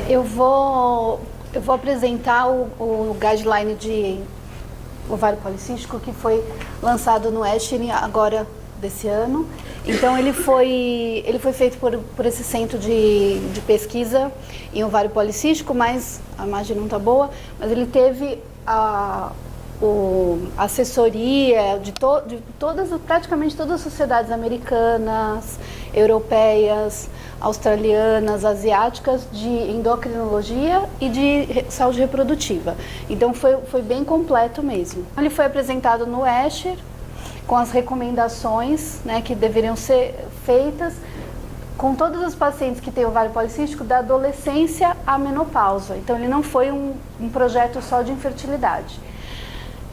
Eu vou apresentar o guideline de ovário policístico que foi lançado no ESHRE agora desse ano. Então ele foi feito por esse centro de pesquisa em ovário policístico, mas a imagem não está boa, mas ele teve a assessoria de praticamente todas as sociedades americanas, europeias, australianas, asiáticas, de endocrinologia e de saúde reprodutiva. Então foi bem completo mesmo. Ele foi apresentado no ESHRE com as recomendações, né, que deveriam ser feitas com todas as pacientes que têm ovário policístico da adolescência à menopausa. Então ele não foi um projeto só de infertilidade.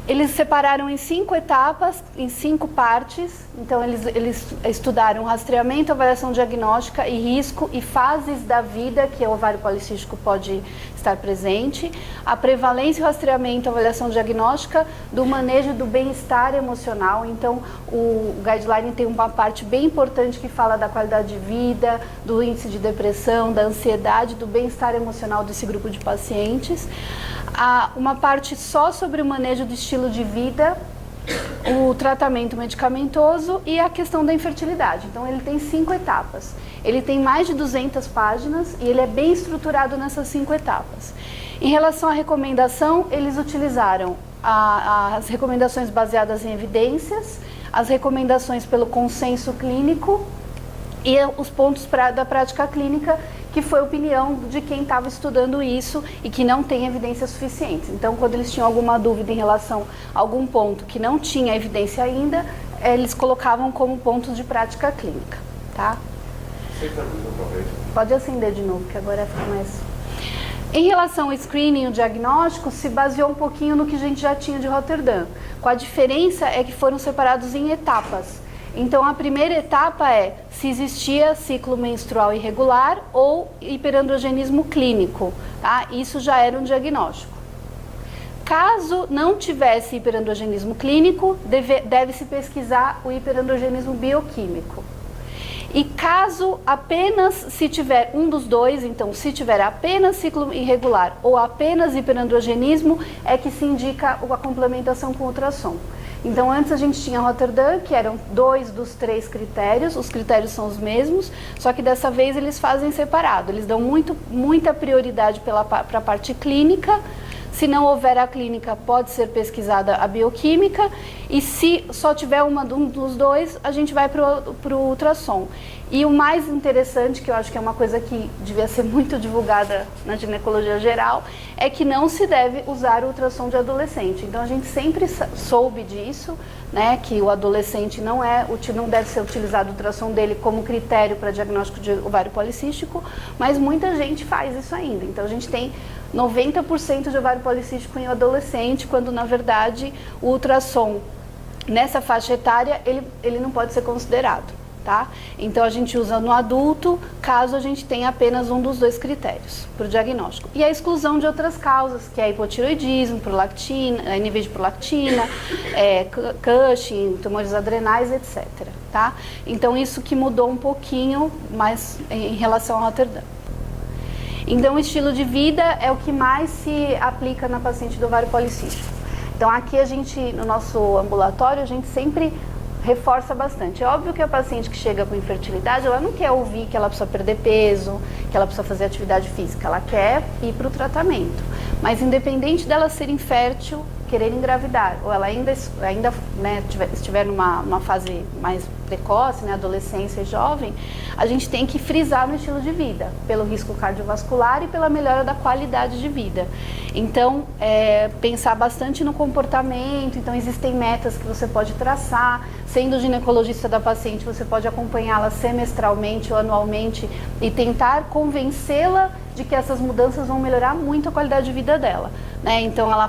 Eles separaram em 5 etapas, em 5 partes. Então, eles estudaram rastreamento, avaliação diagnóstica e risco e fases da vida que o ovário policístico pode estar presente, a prevalência e rastreamento, avaliação diagnóstica do manejo do bem-estar emocional. Então, o guideline tem uma parte bem importante que fala da qualidade de vida, do índice de depressão, da ansiedade, do bem-estar emocional desse grupo de pacientes. Uma parte só sobre o manejo do estilo de vida, o tratamento medicamentoso e a questão da infertilidade. Então ele tem 5 etapas. Ele tem mais de 200 páginas e ele é bem estruturado nessas 5 etapas. Em relação à recomendação, eles utilizaram as recomendações baseadas em evidências, as recomendações pelo consenso clínico e os pontos da prática clínica, que foi a opinião de quem estava estudando isso e que não tem evidências suficientes. Então, quando eles tinham alguma dúvida em relação a algum ponto que não tinha evidência ainda, eles colocavam como pontos de prática clínica, tá? Pode acender de novo, que agora fica mais... Em relação ao screening e o diagnóstico, se baseou um pouquinho no que a gente já tinha de Roterdã. Com a diferença é que foram separados em etapas. Então, a primeira etapa é se existia ciclo menstrual irregular ou hiperandrogenismo clínico, tá? Isso já era um diagnóstico. Caso não tivesse hiperandrogenismo clínico, deve-se pesquisar o hiperandrogenismo bioquímico. E caso apenas se tiver um dos dois, então se tiver apenas ciclo irregular ou apenas hiperandrogenismo, é que se indica a complementação com ultrassom. Então, antes a gente tinha Roterdã, que eram 2 dos 3 critérios, os critérios são os mesmos, só que dessa vez eles fazem separado, eles dão muita prioridade para a parte clínica. Se não houver a clínica, pode ser pesquisada a bioquímica, e se só tiver um dos dois, a gente vai para o ultrassom. E o mais interessante, que eu acho que é uma coisa que devia ser muito divulgada na ginecologia geral, é que não se deve usar o ultrassom de adolescente. Então a gente sempre soube disso, né, que o adolescente não deve ser utilizado o ultrassom dele como critério para diagnóstico de ovário policístico, mas muita gente faz isso ainda. Então a gente tem 90% de ovário policístico em adolescente, quando na verdade o ultrassom nessa faixa etária ele não pode ser considerado, tá? Então a gente usa no adulto, caso a gente tenha apenas um dos 2 critérios para o diagnóstico. E a exclusão de outras causas, que é hipotireoidismo, prolactina, nível de prolactina, Cushing, tumores adrenais, etc. Tá? Então isso que mudou um pouquinho, mas em relação ao Roterdã. Então, o estilo de vida é o que mais se aplica na paciente do ovário policístico. Então, aqui no nosso ambulatório, a gente sempre reforça bastante. É óbvio que a paciente que chega com infertilidade, ela não quer ouvir que ela precisa perder peso, que ela precisa fazer atividade física, ela quer ir para o tratamento. Mas, independente dela ser infértil, querer engravidar, ou ela ainda né, estiver numa fase mais precoce, né, adolescência e jovem, a gente tem que frisar no estilo de vida, pelo risco cardiovascular e pela melhora da qualidade de vida. Então, pensar bastante no comportamento. Então existem metas que você pode traçar, sendo ginecologista da paciente, você pode acompanhá-la semestralmente ou anualmente e tentar convencê-la de que essas mudanças vão melhorar muito a qualidade de vida dela, né? Então ela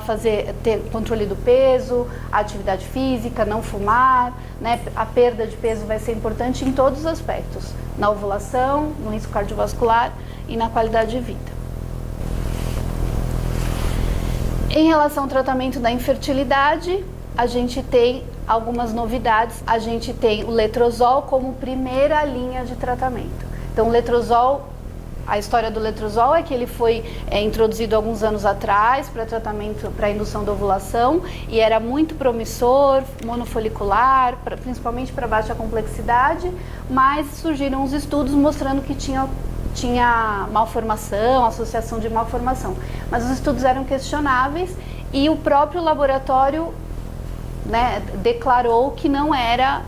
ter controle do peso, a atividade física, não fumar, né? A perda de peso vai ser importante em todos os aspectos, na ovulação, no risco cardiovascular e na qualidade de vida. Em relação ao tratamento da infertilidade, a gente tem algumas novidades. A gente tem o letrozol como primeira linha de tratamento. Então, o letrozol, a história do letrozol é que ele foi introduzido alguns anos atrás para tratamento, para indução da ovulação, e era muito promissor, monofolicular, principalmente para baixa complexidade, mas surgiram os estudos mostrando que tinha malformação, associação de malformação. Mas os estudos eram questionáveis e o próprio laboratório, né, declarou que não era,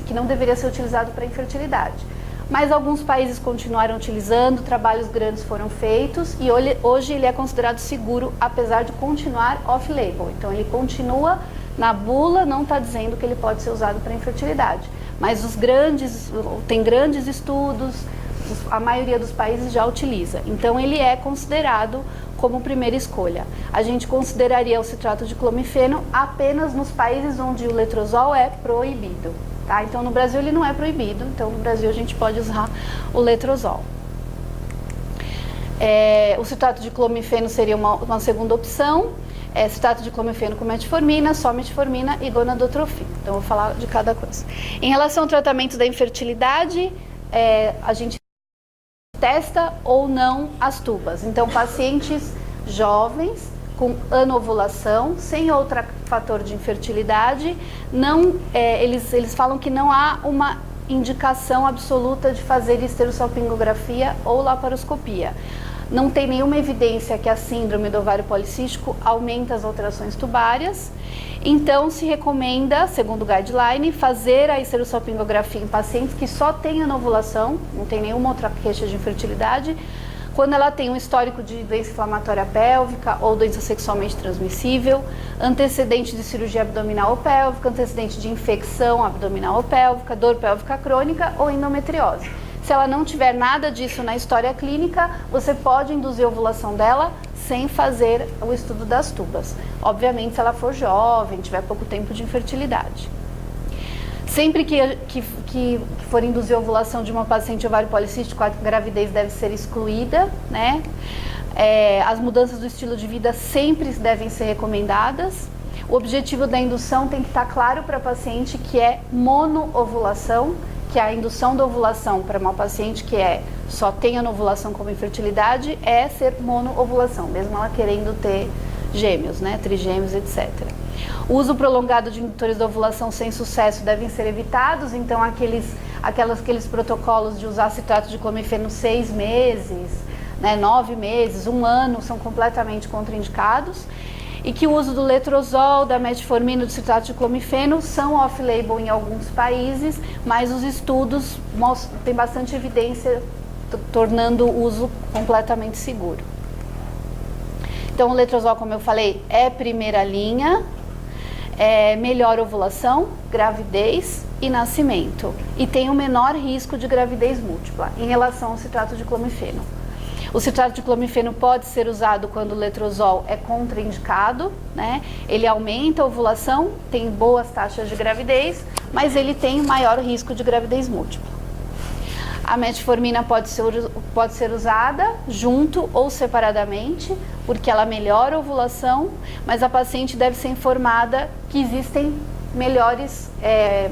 que não deveria ser utilizado para infertilidade. Mas alguns países continuaram utilizando, trabalhos grandes foram feitos e hoje ele é considerado seguro, apesar de continuar off-label. Então ele continua na bula, não está dizendo que ele pode ser usado para infertilidade. Mas tem grandes estudos, a maioria dos países já utiliza. Então ele é considerado como primeira escolha. A gente consideraria o citrato de clomifeno apenas nos países onde o letrozol é proibido. Tá? Então no Brasil ele não é proibido, então no Brasil a gente pode usar o letrozol. O citrato de clomifeno seria uma segunda opção. Citrato de clomifeno com metformina, só metformina e gonadotrofina. Então eu vou falar de cada coisa. Em relação ao tratamento da infertilidade, a gente testa ou não as tubas. Então pacientes jovens com anovulação, sem outro fator de infertilidade, eles falam que não há uma indicação absoluta de fazer esterossalpingografia ou laparoscopia. Não tem nenhuma evidência que a síndrome do ovário policístico aumenta as alterações tubárias, então se recomenda, segundo o guideline, fazer a esterossalpingografia em pacientes que só têm anovulação, não tem nenhuma outra queixa de infertilidade, quando ela tem um histórico de doença inflamatória pélvica ou doença sexualmente transmissível, antecedente de cirurgia abdominal ou pélvica, antecedente de infecção abdominal ou pélvica, dor pélvica crônica ou endometriose. Se ela não tiver nada disso na história clínica, você pode induzir a ovulação dela sem fazer o estudo das tubas. Obviamente, se ela for jovem, tiver pouco tempo de infertilidade. Sempre que for induzir a ovulação de uma paciente ovário policístico, a gravidez deve ser excluída, né? As mudanças do estilo de vida sempre devem ser recomendadas. O objetivo da indução tem que estar claro para a paciente que é monoovulação, que a indução da ovulação para uma paciente que só tem a ovulação como infertilidade é ser monoovulação, mesmo ela querendo ter gêmeos, né, trigêmeos, etc. O uso prolongado de indutores da ovulação sem sucesso devem ser evitados, então aqueles protocolos de usar citrato de clomifeno 6 meses, né, 9 meses, 1 ano, são completamente contraindicados. E que o uso do letrozol, da metformina, do citrato de clomifeno são off-label em alguns países, mas os estudos têm bastante evidência tornando o uso completamente seguro. Então o letrozol, como eu falei, é primeira linha, melhor ovulação, gravidez e nascimento. E tem o menor risco de gravidez múltipla em relação ao citrato de clomifeno. O citrato de clomifeno pode ser usado quando o letrozol é contraindicado, né? Ele aumenta a ovulação, tem boas taxas de gravidez, mas ele tem maior risco de gravidez múltipla. A metformina pode ser usada junto ou separadamente, porque ela melhora a ovulação, mas a paciente deve ser informada que existem melhores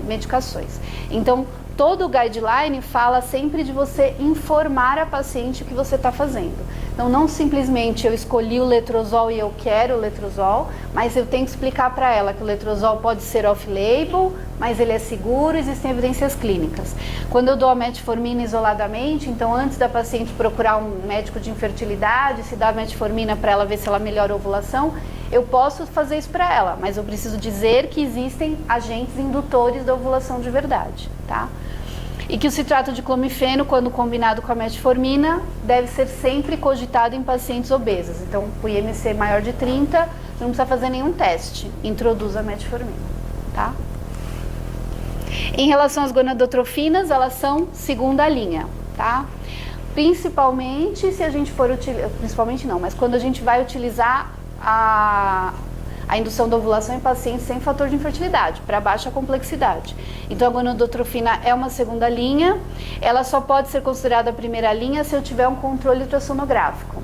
medicações. Então, todo o guideline fala sempre de você informar a paciente o que você está fazendo. Então, não simplesmente eu escolhi o letrozol e eu quero o letrozol, mas eu tenho que explicar para ela que o letrozol pode ser off-label, mas ele é seguro, existem evidências clínicas. Quando eu dou a metformina isoladamente, então antes da paciente procurar um médico de infertilidade, se dá a metformina para ela ver se ela melhora a ovulação, eu posso fazer isso para ela, mas eu preciso dizer que existem agentes indutores da ovulação de verdade, tá? E que o citrato de clomifeno, quando combinado com a metformina, deve ser sempre cogitado em pacientes obesas. Então, o IMC maior de 30, você não precisa fazer nenhum teste, introduz a metformina, tá? Em relação às gonadotrofinas, elas são segunda linha, tá? Principalmente se a gente for utilizar, principalmente não, mas quando a gente vai utilizar a indução da ovulação em pacientes sem fator de infertilidade, para baixa complexidade. Então a gonadotrofina é uma segunda linha, ela só pode ser considerada a primeira linha se eu tiver um controle ultrassonográfico.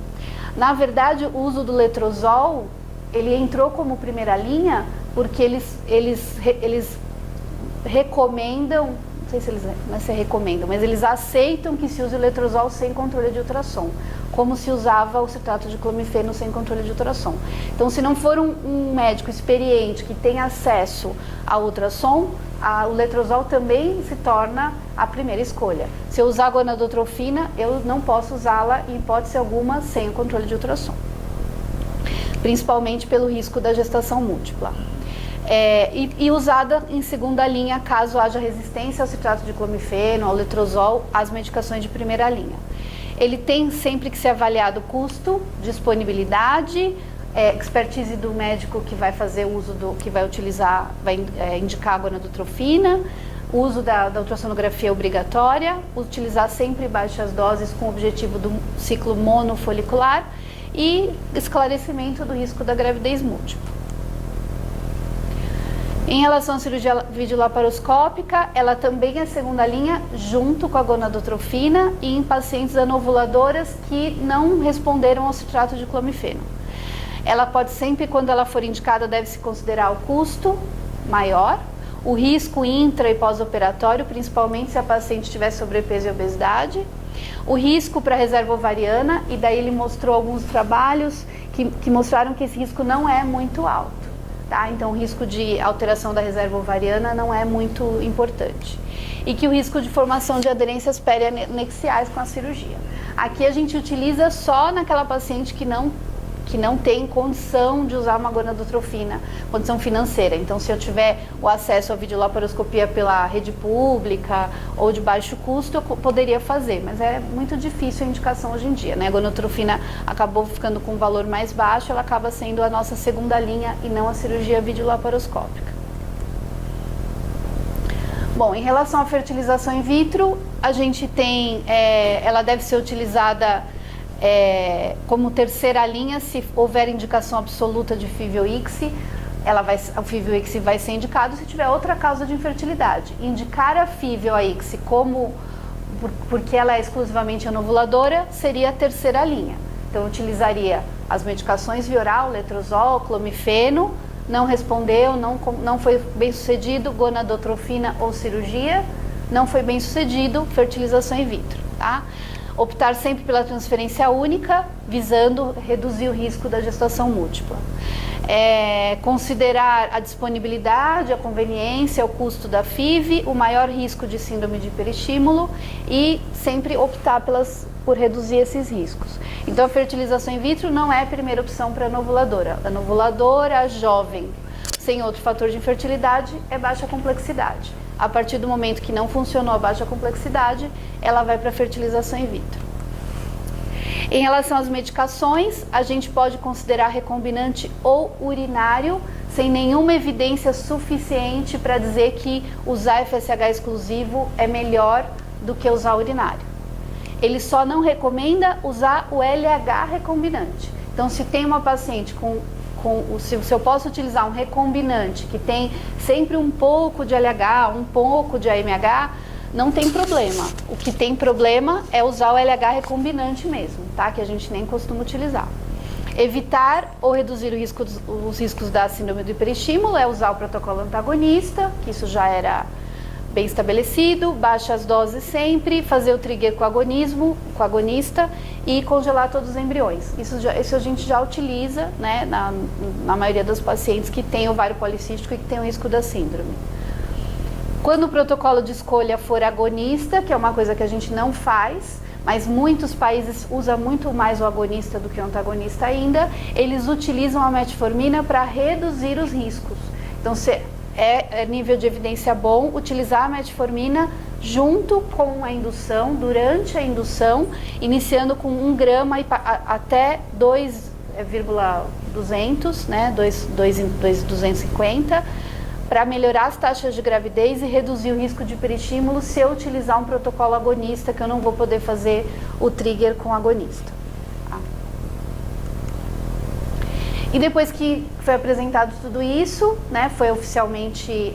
Na verdade, o uso do letrozol ele entrou como primeira linha porque eles recomendam, não sei se eles não se recomendam, mas eles aceitam que se use o letrozol sem controle de ultrassom, como se usava o citrato de clomifeno sem controle de ultrassom. Então, se não for um médico experiente que tem acesso ao ultrassom, o letrozol também se torna a primeira escolha. Se eu usar a gonadotrofina, eu não posso usá-la em hipótese alguma sem o controle de ultrassom, principalmente pelo risco da gestação múltipla. E usada em segunda linha caso haja resistência ao citrato de clomifeno, ao letrozol, às medicações de primeira linha. Ele tem sempre que ser avaliado custo, disponibilidade, expertise do médico que vai fazer uso que vai utilizar, vai indicar a gonadotrofina, uso da ultrassonografia obrigatória, utilizar sempre baixas doses com o objetivo do ciclo monofolicular e esclarecimento do risco da gravidez múltipla. Em relação à cirurgia videolaparoscópica, ela também é segunda linha junto com a gonadotrofina e em pacientes anovuladoras que não responderam ao citrato de clomifeno. Ela pode sempre, quando ela for indicada, deve-se considerar o custo maior, o risco intra e pós-operatório, principalmente se a paciente tiver sobrepeso e obesidade, o risco para a reserva ovariana, e daí ele mostrou alguns trabalhos que mostraram que esse risco não é muito alto. Tá? Então, o risco de alteração da reserva ovariana não é muito importante. E que o risco de formação de aderências perianexiais com a cirurgia. Aqui a gente utiliza só naquela paciente que não tem condição de usar uma gonadotrofina, condição financeira. Então, se eu tiver o acesso à videolaparoscopia pela rede pública ou de baixo custo, eu poderia fazer, mas é muito difícil a indicação hoje em dia, né? A gonadotrofina acabou ficando com um valor mais baixo, ela acaba sendo a nossa segunda linha e não a cirurgia videolaparoscópica. Bom, em relação à fertilização in vitro, a gente tem, ela deve ser utilizada como terceira linha, se houver indicação absoluta de FIV ou ICSI, o FIV ou ICSI vai ser indicado se tiver outra causa de infertilidade. Indicar a FIV ou a ICSI porque ela é exclusivamente anovuladora, seria a terceira linha. Então, utilizaria as medicações via oral, letrozol, clomifeno, não respondeu, não foi bem sucedido, gonadotrofina ou cirurgia, não foi bem sucedido, fertilização in vitro, tá? Optar sempre pela transferência única, visando reduzir o risco da gestação múltipla. Considerar a disponibilidade, a conveniência, o custo da FIV, o maior risco de síndrome de hiperestímulo e sempre optar por reduzir esses riscos. Então, a fertilização in vitro não é a primeira opção para a anovuladora. A anovuladora jovem, sem outro fator de infertilidade, é baixa complexidade. A partir do momento que não funcionou a baixa complexidade, ela vai para a fertilização in vitro. Em relação às medicações, a gente pode considerar recombinante ou urinário, sem nenhuma evidência suficiente para dizer que usar FSH exclusivo é melhor do que usar urinário. Ele só não recomenda usar o LH recombinante. Então, se tem uma paciente se eu posso utilizar um recombinante que tem sempre um pouco de LH, um pouco de AMH, não tem problema. O que tem problema é usar o LH recombinante mesmo, tá? Que a gente nem costuma utilizar. Evitar ou reduzir os riscos da síndrome do hiperestímulo é usar o protocolo antagonista, que isso já era bem estabelecido, baixas doses sempre, fazer o trigger com o agonista e congelar todos os embriões. Isso a gente já utiliza, né, na maioria dos pacientes que tem ovário policístico e que tem o risco da síndrome. Quando o protocolo de escolha for agonista, que é uma coisa que a gente não faz, mas muitos países usam muito mais o agonista do que o antagonista ainda, eles utilizam a metformina para reduzir os riscos. Então, é nível de evidência bom utilizar a metformina junto com a indução, durante a indução, iniciando com 1 grama até 2,200, né, 2,250, para melhorar as taxas de gravidez e reduzir o risco de hiperestímulo se eu utilizar um protocolo agonista, que eu não vou poder fazer o trigger com agonista. Tá? E depois que foi apresentado tudo isso, né, foi oficialmente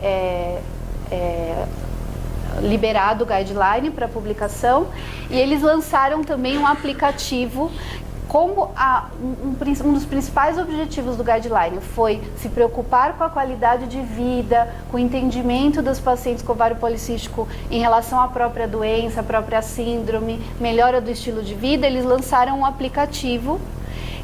liberado o guideline para publicação, e eles lançaram também um aplicativo como um dos principais objetivos do guideline foi se preocupar com a qualidade de vida, com o entendimento dos pacientes com ovário policístico em relação à própria doença, à própria síndrome, melhora do estilo de vida, eles lançaram um aplicativo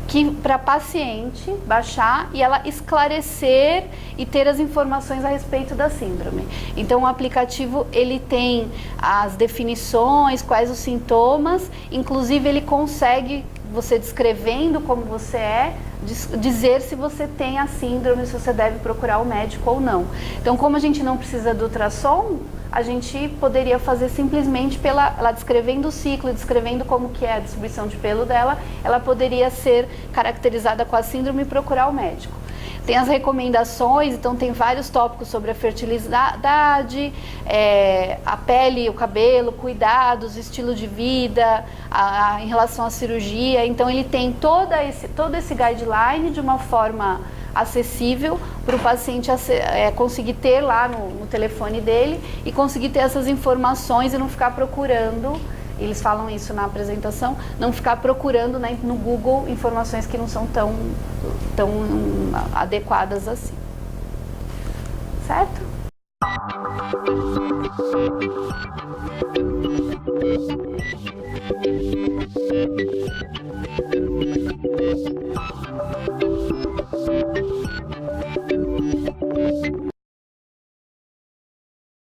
que para paciente baixar e ela esclarecer e ter as informações a respeito da síndrome. Então o aplicativo ele tem as definições, quais os sintomas, inclusive ele consegue, você descrevendo como você é, dizer se você tem a síndrome, se você deve procurar o médico ou não. Então, como a gente não precisa do ultrassom, a gente poderia fazer simplesmente ela descrevendo o ciclo, descrevendo como que é a distribuição de pelo dela, ela poderia ser caracterizada com a síndrome e procurar o médico. Tem as recomendações, então tem vários tópicos sobre a fertilidade, a pele, o cabelo, cuidados, estilo de vida, em relação à cirurgia. Então ele tem todo esse guideline de uma forma acessível para o paciente conseguir ter lá no telefone dele e conseguir ter essas informações e não ficar procurando. Eles falam isso na apresentação, não ficar procurando no Google informações que não são tão adequadas assim. Certo?